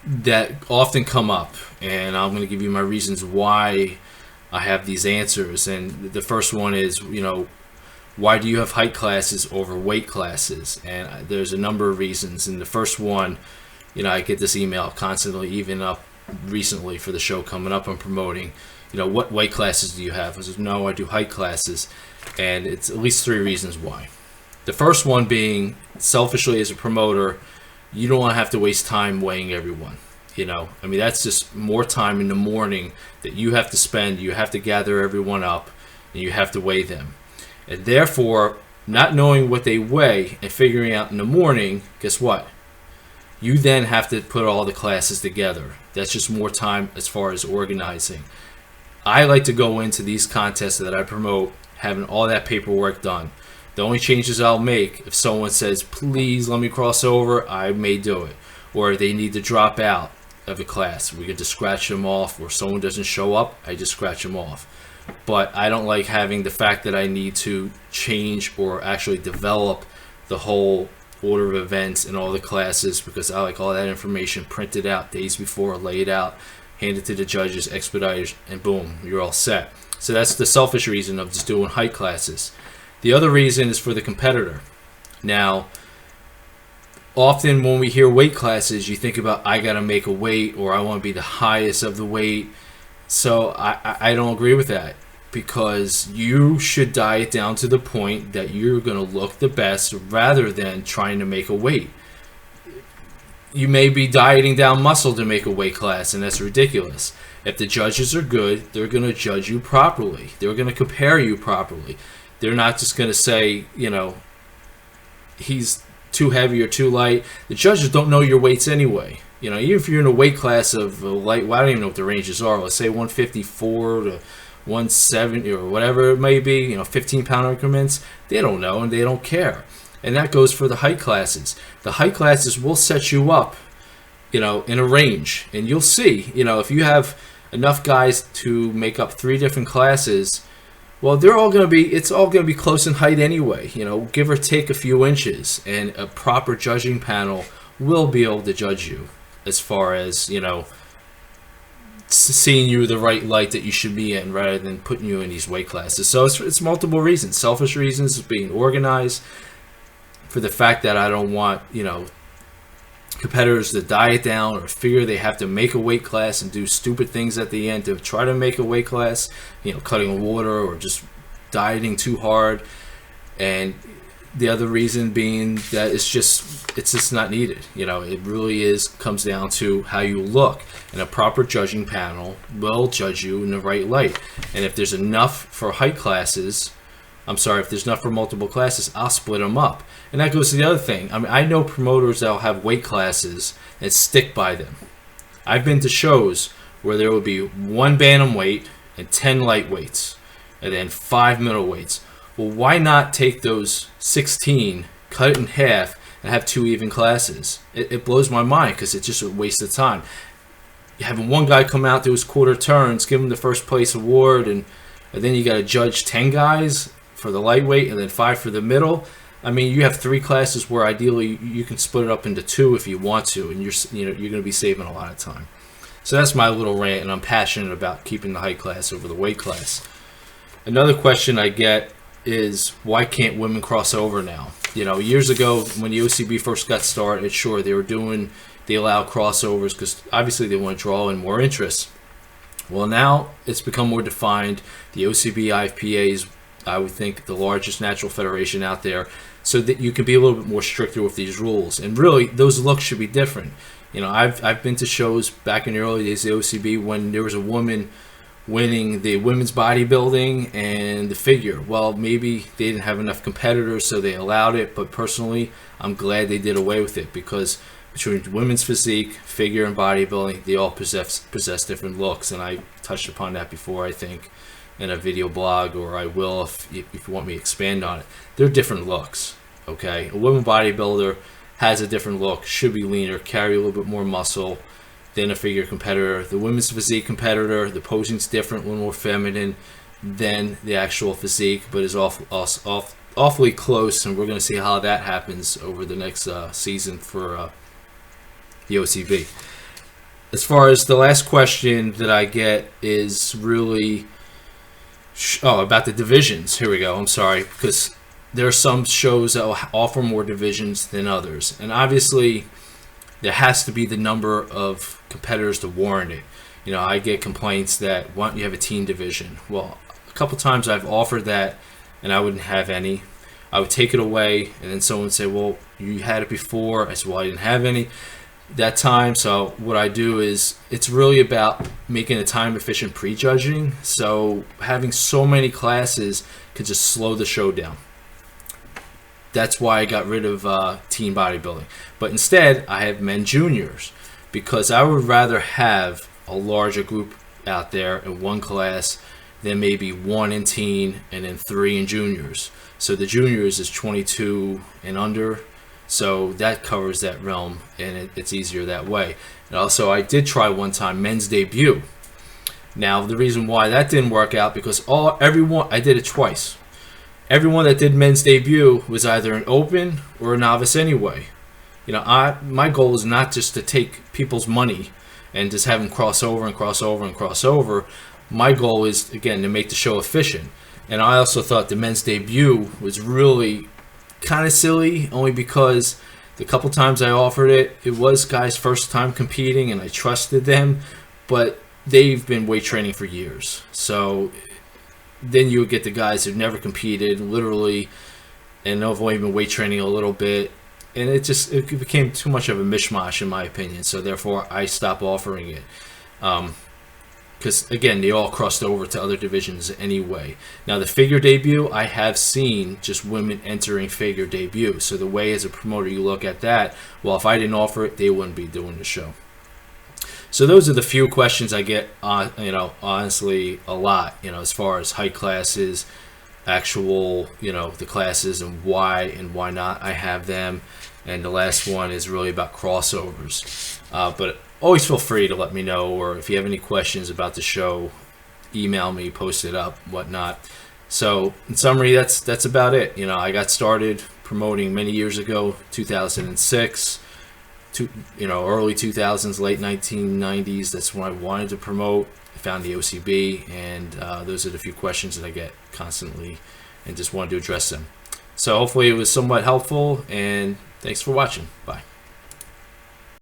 that often come up, and I'm going to give you my reasons why I have these answers. And the first one is, why do you have height classes over weight classes? And there's a number of reasons. And the first one, I get this email constantly, even up recently for the show coming up I'm promoting. What weight classes do you have? I said, no, I do height classes. And it's at least 3 reasons why. The first one being, selfishly as a promoter, you don't want to have to waste time weighing everyone. That's just more time in the morning that you have to spend. You have to gather everyone up and you have to weigh them. And therefore, not knowing what they weigh and figuring out in the morning, guess what? You then have to put all the classes together. That's just more time as far as organizing. I like to go into these contests that I promote having all that paperwork done. The only changes I'll make, if someone says, please let me cross over, I may do it. Or they need to drop out of a class. We can just scratch them off. Or someone doesn't show up, I just scratch them off. But I don't like having the fact that I need to change or actually develop the whole order of events in all the classes, because I like all that information printed out days before, laid out, handed to the judges, expediters, and boom, you're all set. So that's the selfish reason of just doing height classes. The other reason is for the competitor. Now, often when we hear weight classes, you think about, I got to make a weight, or I want to be the highest of the weight. So I don't agree with that, because you should diet down to the point that you're going to look the best rather than trying to make a weight. You may be dieting down muscle to make a weight class, and that's ridiculous. If the judges are good, they're going to judge you properly. They're going to compare you properly. They're not just going to say, he's too heavy or too light. The judges don't know your weights anyway. Even if you're in a weight class of light, well, I don't even know what the ranges are. Let's say 154 to 170 or whatever it may be, 15-pound increments. They don't know and they don't care. And that goes for the height classes. The height classes will set you up, in a range. And you'll see, if you have enough guys to make up 3 different classes, well, it's all going to be close in height anyway, give or take a few inches. And a proper judging panel will be able to judge you as far as, seeing you the right light that you should be in rather than putting you in these weight classes. So it's multiple reasons. Selfish reasons, being organized, for the fact that I don't want, competitors to diet down or figure they have to make a weight class and do stupid things at the end to try to make a weight class, cutting water or just dieting too hard. And the other reason being that it's just not needed. It really comes down to how you look, and a proper judging panel will judge you in the right light. And if there's enough for height classes, if there's enough for multiple classes, I'll split them up. And that goes to the other thing. I know promoters that'll have weight classes and stick by them. I've been to shows where there will be 1 bantamweight and 10 lightweights, and then 5 middleweights. Well, why not take those 16, cut it in half, and have 2 even classes? It blows my mind, because it's just a waste of time. You're having one guy come out, do his quarter turns, give him the first place award, and then you got to judge 10 guys for the lightweight and then 5 for the middle. You have 3 classes where ideally you can split it up into 2 if you want to, and you're going to be saving a lot of time. So that's my little rant, and I'm passionate about keeping the height class over the weight class. Another question I get is, why can't women cross over now? Years ago when the OCB first got started, sure, they allow crossovers because obviously they want to draw in more interest. Well, now it's become more defined. The OCB IFPA is, I would think, the largest natural federation out there, so that you can be a little bit more stricter with these rules. And really, those looks should be different. I've been to shows back in the early days of the OCB when there was a woman winning the women's bodybuilding and the figure. Well, maybe they didn't have enough competitors, so they allowed it. But personally, I'm glad they did away with it, because between women's physique, figure, and bodybuilding, they all possess different looks. And I touched upon that before, I think, in a video blog, or I will if you want me to expand on it. They're different looks, okay? A woman bodybuilder has a different look, should be leaner, carry a little bit more muscle than a figure competitor. The women's physique competitor, the posing's different, a little more feminine than the actual physique, but is awfully close, and we're going to see how that happens over the next season for the OCB. As far as the last question that I get is really about the divisions. Here we go. I'm sorry, because there are some shows that will offer more divisions than others, and obviously there has to be the number of competitors to warrant it. You know, I get complaints that why don't you have a teen division? Well, a couple times I've offered that, and I wouldn't have any. I would take it away, and then someone would say, "Well, you had it before." I said, "Well, I didn't have any that time." So what I do is, it's really about making a time efficient prejudging. So having so many classes could just slow the show down. That's why I got rid of teen bodybuilding. But instead, I have men juniors, because I would rather have a larger group out there in one class than maybe one in teen and then 3 in juniors. So the juniors is 22 and under, so that covers that realm, and it's easier that way. And also, I did try one time men's debut. Now, the reason why that didn't work out, because everyone, I did it twice. Everyone that did men's debut was either an open or a novice anyway. You know, my goal is not just to take people's money and just have them cross over and cross over and cross over. My goal is, again, to make the show efficient. And I also thought the men's debut was really kind of silly, only because the couple times I offered it, it was guys' first time competing, and I trusted them, but they've been weight training for years. So then you would get the guys who've never competed, literally, and have only been weight training a little bit, and it became too much of a mishmash in my opinion. So therefore, I stopped offering it. Because again, they all crossed over to other divisions anyway. Now the figure debut, I have seen just women entering figure debut. So the way as a promoter you look at that, well, if I didn't offer it, they wouldn't be doing the show. So those are the few questions I get, honestly, a lot, as far as height classes, actual, the classes and why not I have them. And the last one is really about crossovers. But always feel free to let me know, or if you have any questions about the show, email me, post it up, whatnot. So in summary, that's about it. I got started promoting many years ago, 2006. Early 2000s, late 1990s. That's when I wanted to promote. I found the OCB, and those are the few questions that I get constantly, and just wanted to address them. So hopefully it was somewhat helpful, and thanks for watching. Bye.